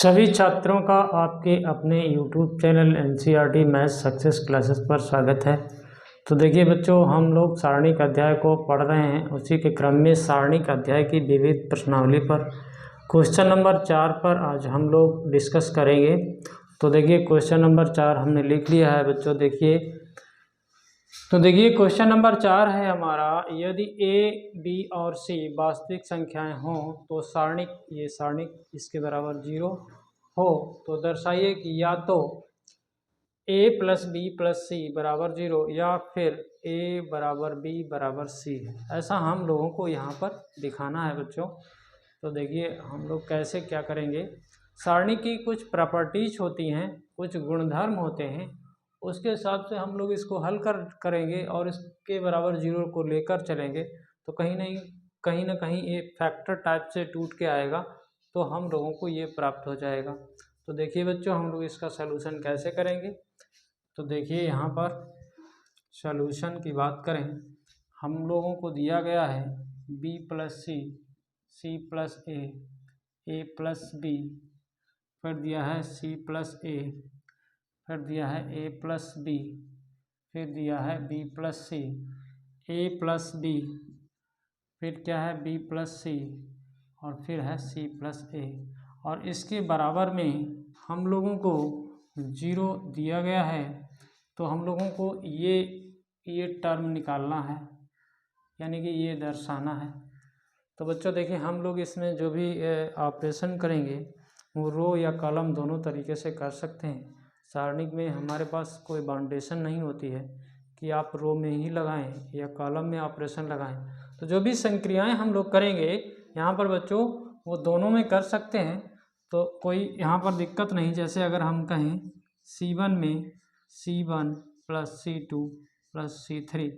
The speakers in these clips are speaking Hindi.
सभी छात्रों का आपके अपने YouTube channel NCERT maths success classes पर स्वागत है। तो देखिए बच्चों, हम लोग सारणिक अध्याय को पढ़ रहे हैं। उसी के क्रम में सारणिक अध्याय की विविध प्रश्नावली पर क्वेश्चन नंबर 4 पर आज हम लोग डिस्कस करेंगे। तो देखिए क्वेश्चन नंबर 4 हमने लिख लिया है बच्चों। देखिए क्वेश्चन नंबर 4 है हमारा, यदि a, b और c वास्तविक संख्याएं हों तो सारणिक इसके बराबर 0 हो तो दर्शाइए कि या तो a प्लस बी प्लस सी बराबर 0 या फिर a बराबर b बराबर c है। ऐसा हम लोगों को यहाँ पर दिखाना है बच्चों। तो देखिए हम लोग कैसे क्या करेंगे। सारणी की कुछ प्रॉपर्टीज होती हैं, कुछ गुणधर्म होते हैं, उसके हिसाब से हम लोग इसको हल करेंगे और इसके बराबर 0 को लेकर चलेंगे तो कहीं ना कहीं ये फैक्टर टाइप से टूट के आएगा, तो हम लोगों को ये प्राप्त हो जाएगा। तो देखिए बच्चों, हम लोग इसका सलूशन कैसे करेंगे। तो देखिए यहाँ पर सलूशन की बात करें, हम लोगों को दिया गया है b प्लस सी, सी प्लस ए प्लस बी, फिर दिया है c प्लस ए, फिर दिया है a प्लस बी, फिर दिया है b plus C, a plus B, फिर क्या है b प्लस सी, और फिर है c प्लस ए। और इसके बराबर में हम लोगों को 0 दिया गया है, तो हम लोगों को ये टर्म निकालना है, यानी कि ये दर्शाना है। तो बच्चों देखिए, हम लोग इसमें जो भी ऑपरेशन करेंगे वो रो या कॉलम दोनों तरीके से कर सकते हैं। सारणिक में हमारे पास कोई बाउंडेशन नहीं होती है कि आप रो में ही लगाएं या कॉलम में ऑपरेशन लगाएं। तो जो भी संक्रियाएं हम लोग करेंगे यहाँ पर बच्चों, वो दोनों में कर सकते हैं, तो कोई यहाँ पर दिक्कत नहीं। जैसे अगर हम कहें C1 में C1 plus C2 plus C3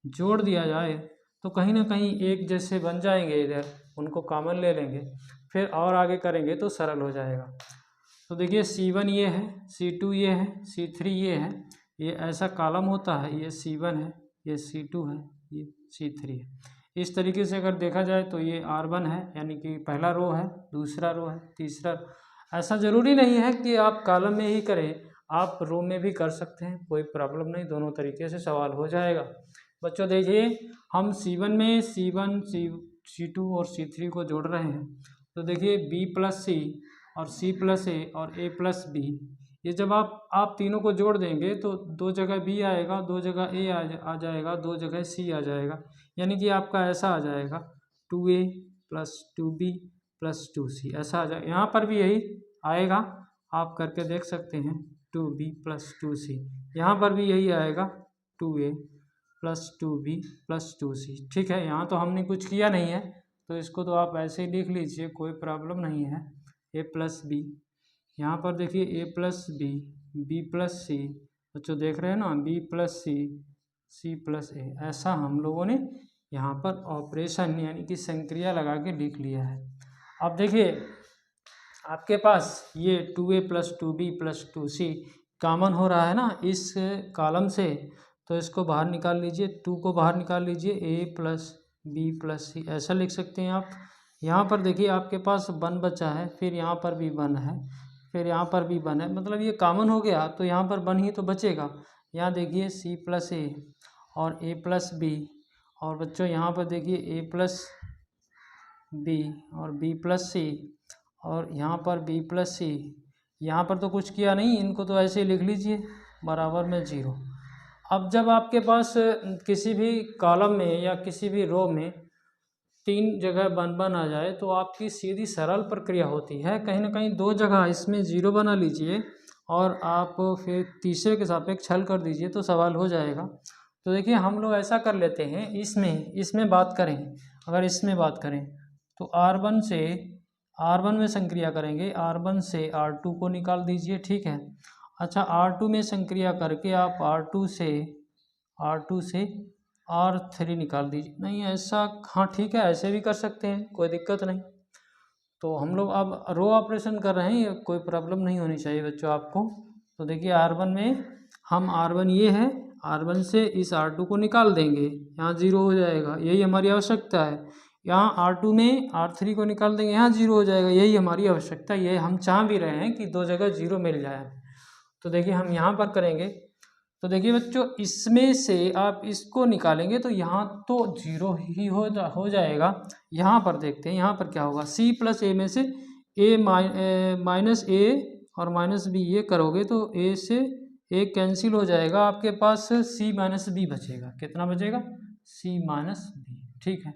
जोड़ दिया जाए तो कहीं ना कहीं एक जैसे बन जाएंगे, इधर उनको कॉमन ले लेंगे, फिर और आगे करेंगे तो सरल हो जाएगा। तो देखिए C1 ये है, C2 ये है, C3 ये है, ये ऐसा कॉलम होता है। ये C1 है, ये C2 है, ये C3 है। इस तरीके से अगर देखा जाए तो ये R1 है, यानी कि पहला रो है, दूसरा रो है, तीसरा। ऐसा ज़रूरी नहीं है कि आप कॉलम में ही करें, आप रो में भी कर सकते हैं, कोई प्रॉब्लम नहीं, दोनों तरीके से सवाल हो जाएगा। बच्चों देखिए, हम C1 में C1 C2 और C3 को जोड़ रहे हैं। तो देखिए B प्लस सी और C प्लस ए और A प्लस बी, ये जब आप तीनों को जोड़ देंगे तो दो जगह B आएगा, दो जगह A आ जाएगा, दो जगह C आ जाएगा, यानी कि आपका ऐसा आ जाएगा 2A plus 2B plus 2C, ऐसा आ जाएगा। यहाँ पर भी यही आएगा, आप करके देख सकते हैं 2B प्लस 2C। यहाँ पर भी यही आएगा 2A plus 2B plus 2C। ठीक है, यहाँ तो हमने कुछ किया नहीं है, तो इसको तो आप ऐसे ही लिख लीजिए, कोई प्रॉब्लम नहीं है। A प्लस बी, यहाँ पर देखिए A plus B, B plus C, बच्चों देख रहे हैं ना, B plus C, C plus A. ऐसा हम लोगों ने यहाँ पर ऑपरेशन यानी कि संक्रिया लगा के लिख लिया है। अब देखिए आपके पास ये 2A plus 2B plus 2C common हो रहा है ना इस कॉलम से, तो इसको बाहर निकाल लीजिए, 2 को बाहर निकाल लीजिए, A प्लस बी प्लस सी, ऐसा लिख सकते हैं आप। यहाँ पर देखिए आपके पास 1 बचा है, फिर यहाँ पर भी 1 है, फिर यहाँ पर भी 1 है, मतलब ये कॉमन हो गया, तो यहाँ पर 1 ही तो बचेगा। यहाँ देखिए C प्लस ए और A प्लस बी, और बच्चों यहाँ पर देखिए A प्लस बी और B प्लस सी, और यहाँ पर B प्लस सी। यहाँ पर तो कुछ किया नहीं, इनको तो ऐसे ही लिख लीजिए बराबर में 0। अब जब आपके पास किसी भी कॉलम में या किसी भी रो में 3 जगह 1 आ जाए तो आपकी सीधी सरल प्रक्रिया होती है, कहीं ना कहीं 2 जगह इसमें 0 बना लीजिए और आप फिर तीसरे के सापेक्ष हल कर दीजिए तो सवाल हो जाएगा। तो देखिए हम लोग ऐसा कर लेते हैं, इसमें बात करें, अगर इसमें बात करें तो R1 में संक्रिया करेंगे, R1 से R2 को निकाल दीजिए। ठीक है, अच्छा R2 में संक्रिया करके आप R2 से R3 निकाल दीजिए। नहीं ऐसा, हाँ ठीक है, ऐसे भी कर सकते हैं, कोई दिक्कत नहीं। तो हम लोग अब रो ऑपरेशन कर रहे हैं, ये कोई प्रॉब्लम नहीं होनी चाहिए बच्चों आपको। तो देखिए R1 में हम R1 ये है, R1 से इस R2 को निकाल देंगे, यहाँ 0 हो जाएगा, यही हमारी आवश्यकता है। यहाँ R2 में R3 को निकाल देंगे, यहाँ 0 हो जाएगा। यही हमारी आवश्यकता, ये हम चाह भी रहे हैं कि दो जगह 0 मिल जाए। तो देखिए हम यहाँ पर करेंगे, तो देखिए बच्चों इसमें से आप इसको निकालेंगे तो यहाँ तो 0 ही हो जाएगा। यहाँ पर देखते हैं यहाँ पर क्या होगा, C प्लस ए में से ए माइनस ए और माइनस बी ये करोगे तो ए से ए कैंसिल हो जाएगा, आपके पास C माइनस बी बचेगा। कितना बचेगा, C माइनस बी। ठीक है,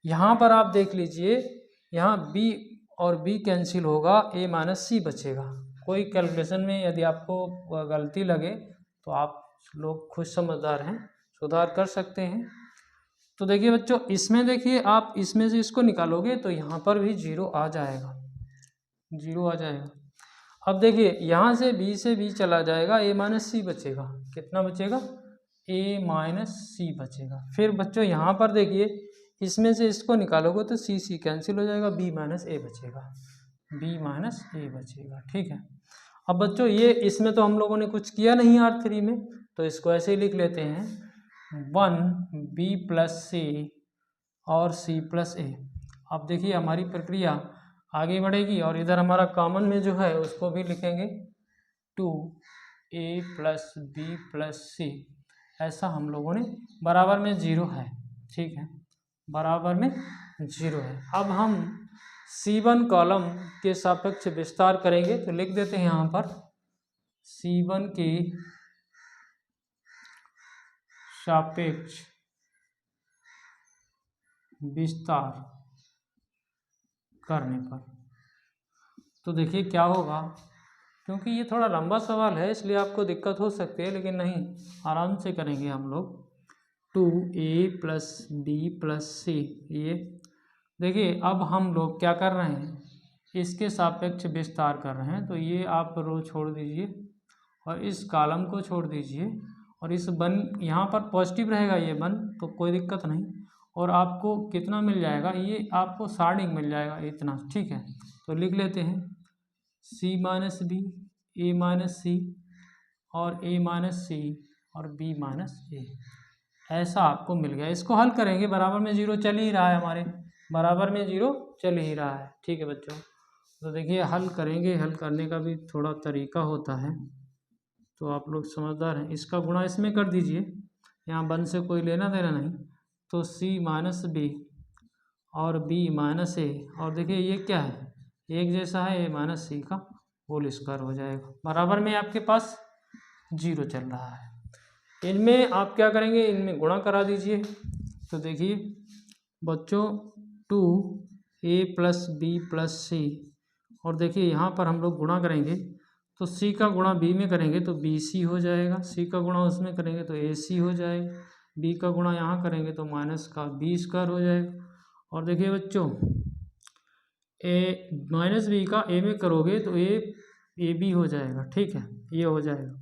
यहाँ पर आप देख लीजिए, यहाँ B और B कैंसिल होगा, A माइनस सी बचेगा। कोई कैलकुलेशन में यदि आपको गलती लगे तो आप लोग खुद समझदार हैं, सुधार कर सकते हैं। तो देखिए बच्चों इसमें देखिए आप इसमें से इसको निकालोगे तो यहाँ पर भी 0 आ जाएगा, 0 आ जाएगा। अब देखिए यहाँ से B चला जाएगा, A माइनस सी बचेगा। कितना बचेगा, A माइनस सी बचेगा। फिर बच्चों यहाँ पर देखिए इसमें से इसको निकालोगे तो C कैंसिल हो जाएगा, B माइनस ए बचेगा, B माइनस ए बचेगा। ठीक है, अब बच्चों ये इसमें तो हम लोगों ने कुछ किया नहीं R3 में, तो इसको ऐसे ही लिख लेते हैं 1B प्लस सी और C प्लस ए। अब देखिए हमारी प्रक्रिया आगे बढ़ेगी और इधर हमारा कॉमन में जो है उसको भी लिखेंगे 2A प्लस बी प्लस सी, ऐसा हम लोगों ने बराबर में 0 है। ठीक है, बराबर में 0 है। अब हम C1 कॉलम के सापेक्ष विस्तार करेंगे, तो लिख देते हैं यहाँ पर C1 के सापेक्ष विस्तार करने पर तो देखिए क्या होगा, क्योंकि ये थोड़ा लंबा सवाल है इसलिए आपको दिक्कत हो सकती है, लेकिन नहीं आराम से करेंगे हम लोग। 2A प्लस बी प्लस सी, ये देखिए अब हम लोग क्या कर रहे हैं, इसके सापेक्ष विस्तार कर रहे हैं। तो ये आप रो छोड़ दीजिए और इस कॉलम को छोड़ दीजिए, और इस वन यहाँ पर पॉजिटिव रहेगा ये वन, तो कोई दिक्कत नहीं। और आपको कितना मिल जाएगा, ये आपको सारणिक मिल जाएगा इतना। ठीक है, तो लिख लेते हैं C माइनस बी, ए माइनस सी और ए माइनस सी और बी माइनस ए, ऐसा आपको मिल गया। इसको हल करेंगे, बराबर में 0 चल ही रहा है, हमारे बराबर में 0 चल ही रहा है। ठीक है बच्चों, तो देखिए हल करेंगे, हल करने का भी थोड़ा तरीका होता है, तो आप लोग समझदार हैं। इसका गुणा इसमें कर दीजिए, यहाँ 1 से कोई लेना देना नहीं, तो C माइनस बी और B माइनस ए, और देखिए ये क्या है, एक जैसा है, A माइनस सी का होल स्क्वायर हो जाएगा। बराबर में आपके पास 0 चल रहा है। इनमें आप क्या करेंगे, इनमें गुणा करा दीजिए। तो देखिए बच्चों 2A प्लस बी प्लस सी, और देखिए यहाँ पर हम लोग गुणा करेंगे तो C का गुणा B में करेंगे तो BC हो जाएगा, C का गुणा उसमें करेंगे तो AC हो जाएगा, B का गुणा यहाँ करेंगे तो माइनस का B स्क्वायर हो जाएगा। और देखिए बच्चों A माइनस बी का A में करोगे तो AB हो जाएगा। ठीक है, ये हो जाएगा।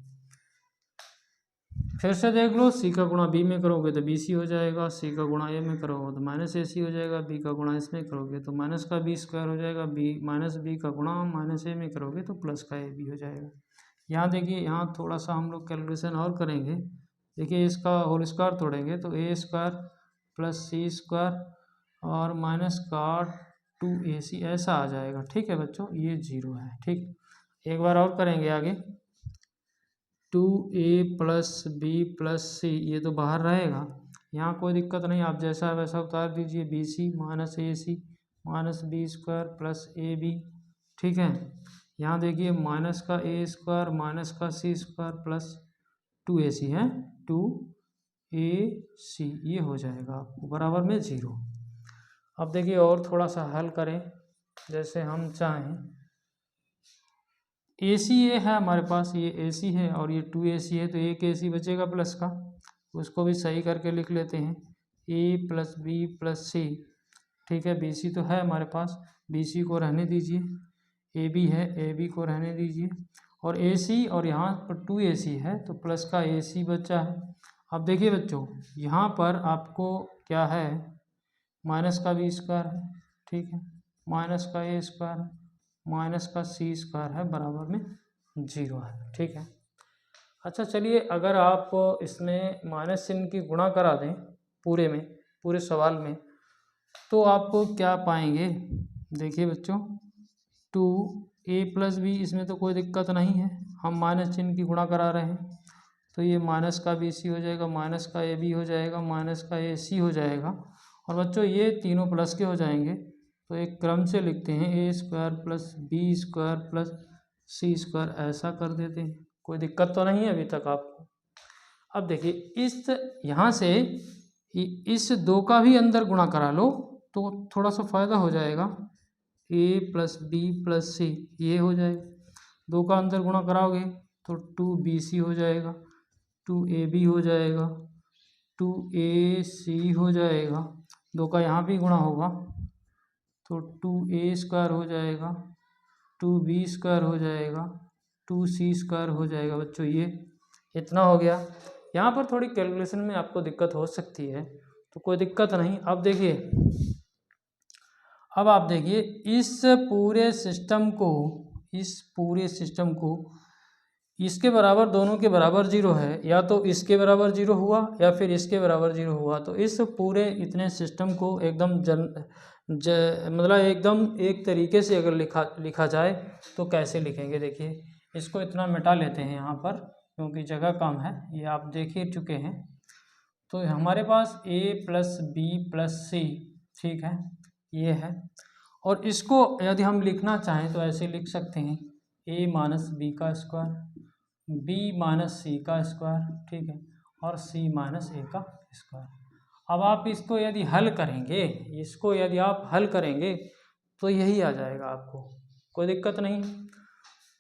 फिर से देख लो, C का गुणा B में करोगे तो BC हो जाएगा, C का गुणा A में करोगे तो माइनस AC हो जाएगा, B का गुणा इसमें करोगे तो माइनस का B स्क्वायर हो जाएगा, B माइनस B का गुणा माइनस A में करोगे तो प्लस का AB हो जाएगा। यहाँ देखिए, यहाँ थोड़ा सा हम लोग कैलकुलेशन और करेंगे। देखिए इसका होल स्क्वायर तोड़ेंगे तो A square plus C square और माइनस का 2AC ऐसा आ जाएगा। ठीक है बच्चों, ये 0 है। ठीक, एक बार और करेंगे आगे, 2A प्लस बी प्लस सी, ये तो बाहर रहेगा, यहाँ कोई दिक्कत नहीं, आप जैसा है वैसा उतार दीजिए। BC minus AC minus B square plus AB। ठीक है, यहाँ देखिए माइनस का A स्क्वायर माइनस का C स्क्वायर प्लस 2AC है, 2AC ये हो जाएगा आपको बराबर में 0। अब देखिए और थोड़ा सा हल करें जैसे हम चाहें। AC ये है हमारे पास, ये AC है और ये 2AC है, तो एक AC बचेगा प्लस का, उसको भी सही करके लिख लेते हैं A प्लस बी प्लस सी। ठीक है, BC तो है हमारे पास, BC को रहने दीजिए, AB है, AB को रहने दीजिए, और AC और यहाँ पर 2AC है तो प्लस का AC बचा है। अब देखिए बच्चों यहाँ पर आपको क्या है, माइनस का B स्क्वायर है, ठीक है, माइनस का A स्क्वायर है, माइनस का C स्क्वायर है, बराबर में 0 है। ठीक है, अच्छा चलिए, अगर आप इसमें माइनस चिन्ह की गुणा करा दें पूरे में, पूरे सवाल में, तो आप क्या पाएंगे, देखिए बच्चों 2a+b, इसमें तो कोई दिक्कत नहीं है, हम माइनस चिन्ह की गुणा करा रहे हैं, तो ये माइनस का बी सी हो जाएगा, माइनस का ए बी हो जाएगा, माइनस का ए सी हो जाएगा। और बच्चों ये तीनों प्लस के हो जाएंगे, तो एक क्रम से लिखते हैं a² + b² + c², ऐसा कर देते हैं। कोई दिक्कत तो नहीं है अभी तक आपको। अब देखिए इस यहाँ से इस 2 का भी अंदर गुणा करा लो तो थोड़ा सा फ़ायदा हो जाएगा, a + b + c ये हो जाएगा, 2 का अंदर गुणा कराओगे तो 2bc हो जाएगा, 2ab हो जाएगा, 2ac हो जाएगा, 2 का यहाँ भी गुणा होगा तो 2a² हो जाएगा, 2b² हो जाएगा, 2c² हो जाएगा। बच्चों ये इतना हो गया। यहाँ पर थोड़ी कैलकुलेशन में आपको दिक्कत हो सकती है, तो कोई दिक्कत नहीं। अब देखिए, अब आप देखिए इस पूरे सिस्टम को इसके बराबर, दोनों के बराबर 0 है, या तो इसके बराबर 0 हुआ या फिर इसके बराबर 0 हुआ। तो इस पूरे इतने सिस्टम को एकदम मतलब एकदम एक तरीके से अगर लिखा जाए तो कैसे लिखेंगे, देखिए इसको इतना मिटा लेते हैं यहाँ पर क्योंकि जगह कम है, ये आप देख ही चुके हैं। तो हमारे पास a + b + c, ठीक है, ये है। और इसको यदि हम लिखना चाहें तो ऐसे लिख सकते हैं a - b², b - c², ठीक है, और c - a²। अब आप इसको यदि हल करेंगे तो यही आ जाएगा आपको, कोई दिक्कत नहीं।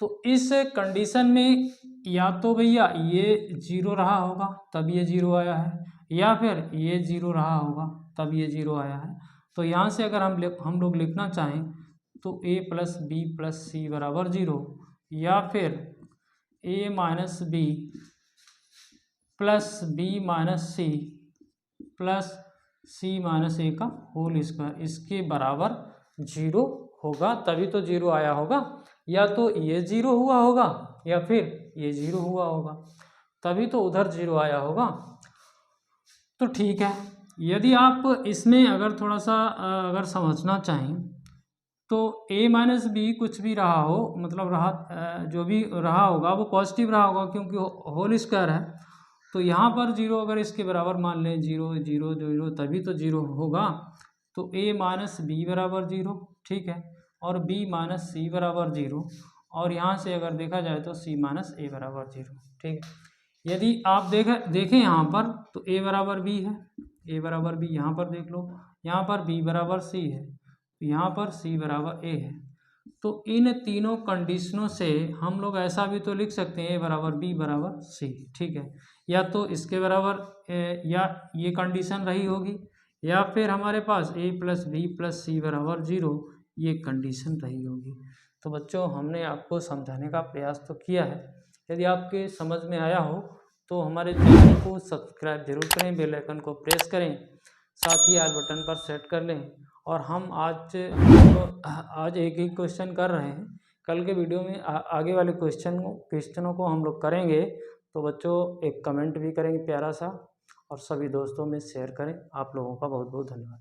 तो इस कंडीशन में या तो भैया ये 0 रहा होगा तब ये 0 आया है, या फिर ये 0 रहा होगा तब ये 0 आया है। तो यहाँ से अगर हम लोग लिखना चाहें तो a + b + c = 0, या फिर a - b + b - c + c - a², इसके बराबर 0 होगा, तभी तो 0 आया होगा। या तो ये 0 हुआ होगा या फिर ये 0 हुआ होगा, तभी तो उधर 0 आया होगा। तो ठीक है, यदि आप इसमें अगर थोड़ा सा अगर समझना चाहें तो a - b कुछ भी रहा हो, मतलब जो भी रहा होगा वो पॉजिटिव रहा होगा क्योंकि होल स्क्वायर है। तो यहाँ पर 0 अगर इसके बराबर मान लें 0 0 0, तभी तो 0 होगा। तो a - b = 0, ठीक है, और b - c = 0, और यहाँ से अगर देखा जाए तो c - a = 0, ठीक है। यदि आप देखें यहाँ पर तो a = b है, a = b यहाँ पर देख लो, यहाँ पर b = c है, यहाँ पर c = a है। तो इन तीनों कंडीशनों से हम लोग ऐसा भी तो लिख सकते हैं a = b = c, ठीक है, या तो इसके बराबर या ये कंडीशन रही होगी, या फिर हमारे पास a + b + c = 0 ये कंडीशन रही होगी। तो बच्चों हमने आपको समझाने का प्रयास तो किया है, यदि आपके समझ में आया हो तो हमारे चैनल को सब्सक्राइब जरूर करें, बेल आइकन को प्रेस करें, साथ ही ऑल बटन पर सेट कर लें। और हम आज एक ही क्वेश्चन कर रहे हैं, कल के वीडियो में आगे वाले क्वेश्चनों को हम लोग करेंगे। तो बच्चों एक कमेंट भी करेंगे प्यारा सा, और सभी दोस्तों में शेयर करें। आप लोगों का बहुत बहुत धन्यवाद।